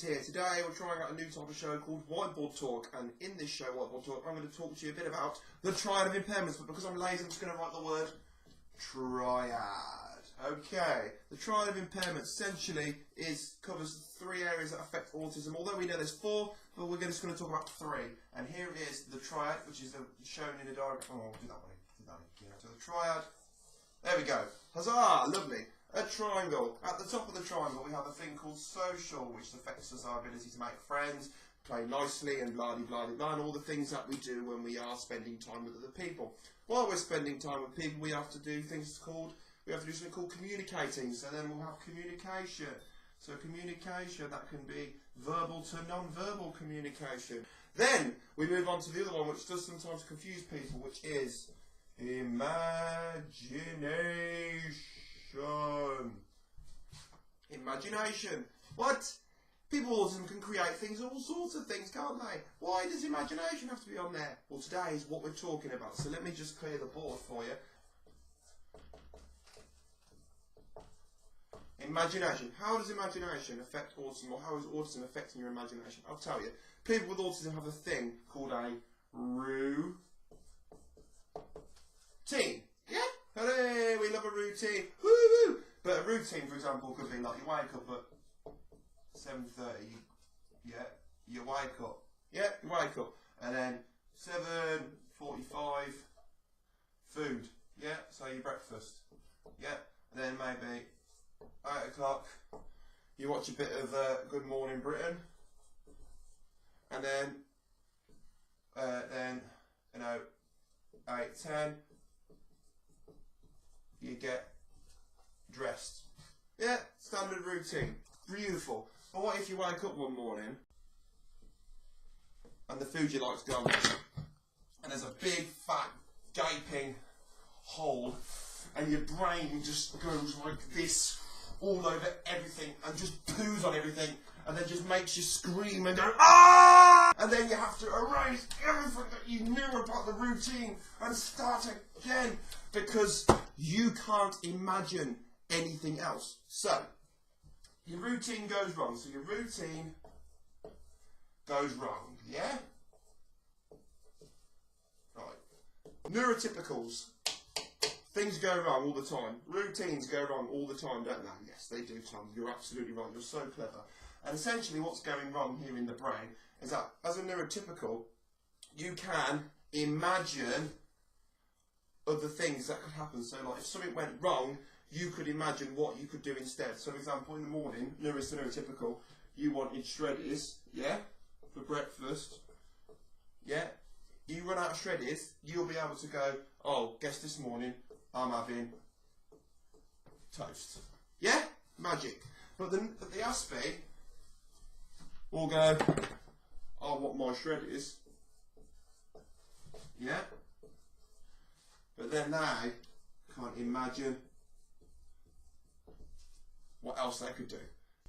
Lewis here. Today we're trying out a new type of show called Whiteboard Talk, and in this show, Whiteboard Talk, I'm going to talk to you a bit about the triad of impairments, but because I'm lazy, I'm just going to write the word triad. Okay, the triad of impairments essentially covers 3 areas that affect autism, although we know there's 4, but we're just going to talk about 3. And here it is, the triad, which is shown in a diagram. Oh, I'll do that one. So the triad, there we go. Huzzah, lovely. A triangle. At the top of the triangle we have a thing called social, which affects us, our ability to make friends, play nicely and blah-de-blah-de-blah, and all the things that we do when we are spending time with other people. While we're spending time with people, we have to do something called communicating. So then we'll have communication. So communication, that can be verbal to non-verbal communication. Then we move on to the other one, which does sometimes confuse people, which is imagination. Imagination. What? People with autism can create things, all sorts of things, can't they? Why does imagination have to be on there? Well, today is what we're talking about, so let me just clear the board for you. Imagination. How does imagination affect autism, or how is autism affecting your imagination? I'll tell you. People with autism have a thing called a routine. Yeah? Hooray, we love a routine. Woo-woo! But a routine, for example, could be like you wake up at 7:30. Yeah, you wake up. Yeah, you wake up. And then 7:45, food. Yeah, so your breakfast. Yeah, and then maybe 8 o'clock, you watch a bit of Good Morning Britain. And then, 8:10, you get dressed. Yeah, standard routine. Beautiful. But what if you wake up one morning and the food you like's gone, and there's a big fat gaping hole and your brain just goes like this all over everything and just poos on everything and then just makes you scream and go ah, and then you have to erase everything that you knew about the routine and start again because you can't imagine anything else. So your routine goes wrong. So your routine goes wrong, yeah? Right. Neurotypicals. Things go wrong all the time. Routines go wrong all the time, don't they? Yes, they do, Tom. You're absolutely right. You're so clever. And essentially what's going wrong here in the brain is that as a neurotypical, you can imagine other things that could happen. So like if something went wrong, you could imagine what you could do instead. So for example, in the morning, neurotypical, you wanted shreddies, yeah, for breakfast, yeah. You run out of shreddies, you'll be able to go, oh, guess this morning I'm having toast. Yeah? Magic. But the Aspie will go, I want my shreddies. Yeah? But then they can't imagine what else they could do.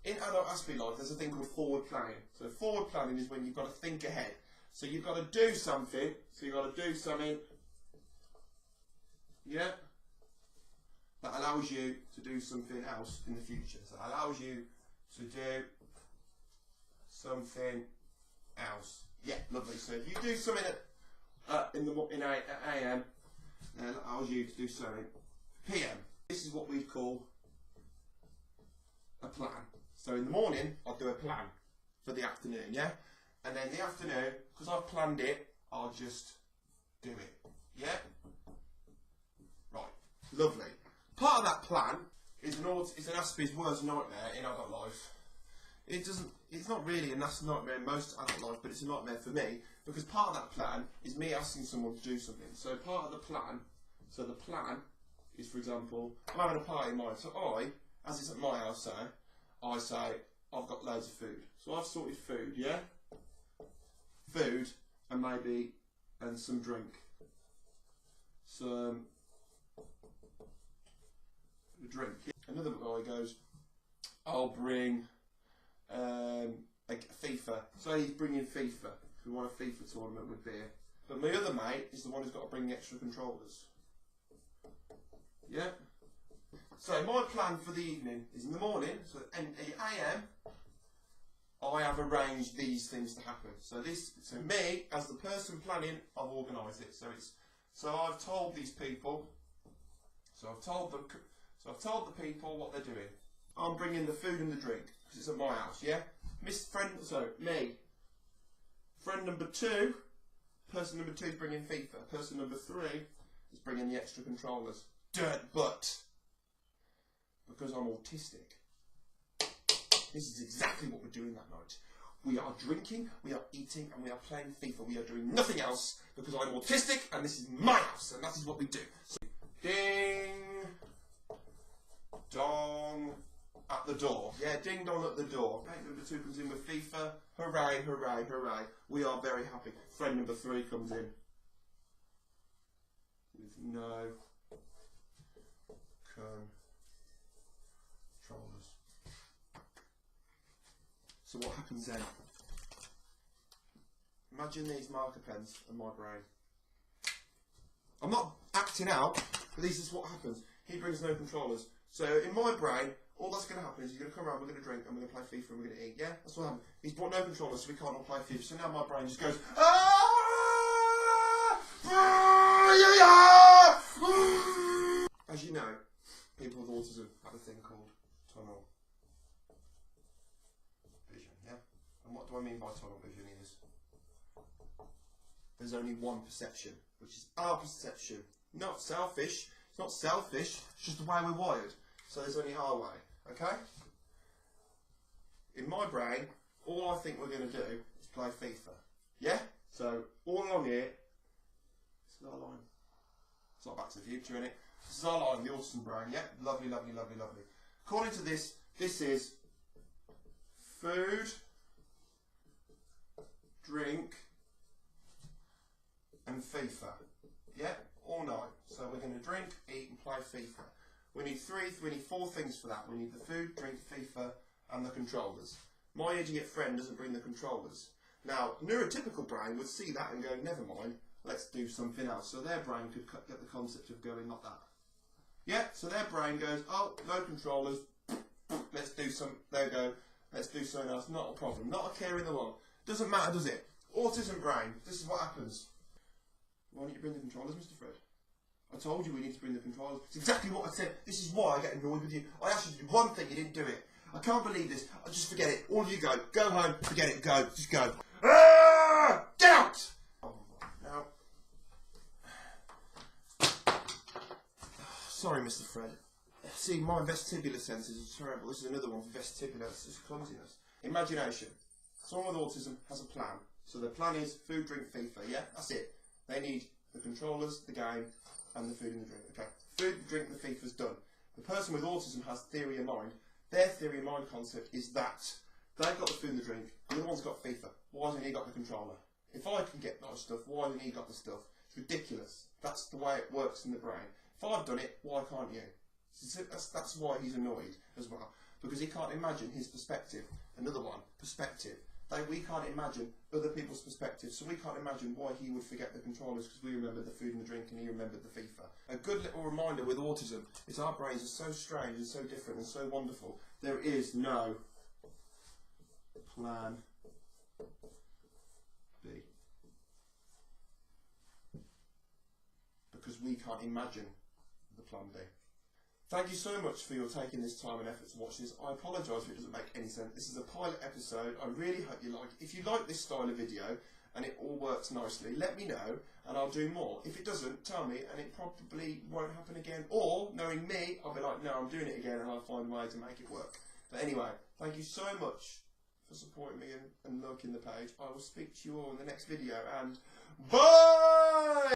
In adult Aspie life, there's a thing called forward planning. So forward planning is when you've got to think ahead. So you've got to do something. Yeah, that allows you to do something else in the future. So it allows you to do something else. Yeah, lovely. So if you do something at AM, then it allows you to do something PM. This is what we call a plan. So in the morning, I'll do a plan for the afternoon, yeah? And then the afternoon, because I've planned it, I'll just do it, yeah? Right, lovely. Part of that plan is an Aspie's worst nightmare in adult life. It's not really a nightmare in most adult life, but it's a nightmare for me, because part of that plan is me asking someone to do something. So part of the plan, is, for example, I'm having a party in mine, so as it's at my house, I say, I've got loads of food. So I've sorted food, yeah? Food and some drink. Some drink. Another guy goes, I'll bring a FIFA. So he's bringing FIFA. We want a FIFA tournament with beer. But my other mate is the one who's got to bring the extra controllers. Yeah? So my plan for the evening is in the morning, so at 8 AM, I have arranged these things to happen. So me, as the person planning, I've organised it. So I've told these people. So I've told the people what they're doing. I'm bringing the food and the drink because it's at my house. Yeah, me. Friend number 2. Person number 2 is bringing FIFA. Person number 3 is bringing the extra controllers. But because I'm autistic, this is exactly what we're doing that night. We are drinking, we are eating, and we are playing FIFA. We are doing nothing else because I'm autistic and this is my house, and that is what we do. So, ding, dong, at the door. Yeah, ding dong at the door. Mate number 2 comes in with FIFA. Hooray, hooray, hooray. We are very happy. Friend number 3 comes in with no controllers. So what happens then? Imagine these marker pens in my brain. I'm not acting out, but this is what happens. He brings no controllers. So in my brain, all that's going to happen is he's going to come around, we're going to drink, and we're going to play FIFA, and we're going to eat. Yeah? That's what happened. He's brought no controllers, so we can't all play FIFA. So now my brain just goes, As you know, people with autism have a thing called tunnel vision, yeah? And what do I mean by tunnel vision is there's only one perception, which is our perception. Not selfish. It's not selfish, it's just the way we're wired. So there's only our way, okay? In my brain, all I think we're going to do is play FIFA. Yeah? So, all along here, this is our line. It's not Back to the Future, innit? This is our line, the autism brain, yeah? Lovely, lovely, lovely, lovely. According to this, this is food, drink, and FIFA. Yeah? All night. So we're going to drink, eat, and play FIFA. We need 4 things for that. We need the food, drink, FIFA, and the controllers. My idiot friend doesn't bring the controllers. Now, neurotypical brain would see that and go, never mind, let's do something else. So their brain could get the concept of going like that. Yeah, so their brain goes, oh, no controllers, let's do some, there we go, let's do something else, not a problem, not a care in the world. Doesn't matter, does it? Autism brain, this is what happens. Why don't you bring the controllers, Mr. Fred? I told you we need to bring the controllers. It's exactly what I said. This is why I get annoyed with you. I asked you to do one thing, you didn't do it. I can't believe this. I just forget it. All of you go. Go home, forget it, go. Just go. Ah! Get out! Now, sorry, Mr. Fred. See, my vestibular senses are terrible. This is another one for vestibular. It's just clumsiness. Imagination. Someone with autism has a plan. So their plan is food, drink, FIFA. Yeah, that's it. They need the controllers, the game, and the food and the drink. Okay, food, drink, the FIFA's done. The person with autism has theory of mind. Their theory of mind concept is that they've got the food and the drink, the other one's got FIFA. Why hasn't he got the controller? If I can get that stuff, why hasn't he got the stuff? It's ridiculous. That's the way it works in the brain. If I've done it, why can't you? That's why he's annoyed as well. Because he can't imagine his perspective. Another one, perspective. We can't imagine other people's perspectives, so we can't imagine why he would forget the controllers because we remember the food and the drink and he remembered the FIFA. A good little reminder with autism is our brains are so strange and so different and so wonderful. There is no plan B. Because we can't imagine the plan B. Thank you so much for your taking this time and effort to watch this. I apologise if it doesn't make any sense. This is a pilot episode. I really hope you like it. If you like this style of video and it all works nicely, let me know and I'll do more. If it doesn't, tell me and it probably won't happen again. Or, knowing me, I'll be like, no, I'm doing it again and I'll find a way to make it work. But anyway, thank you so much for supporting me and liking the page. I will speak to you all in the next video and bye!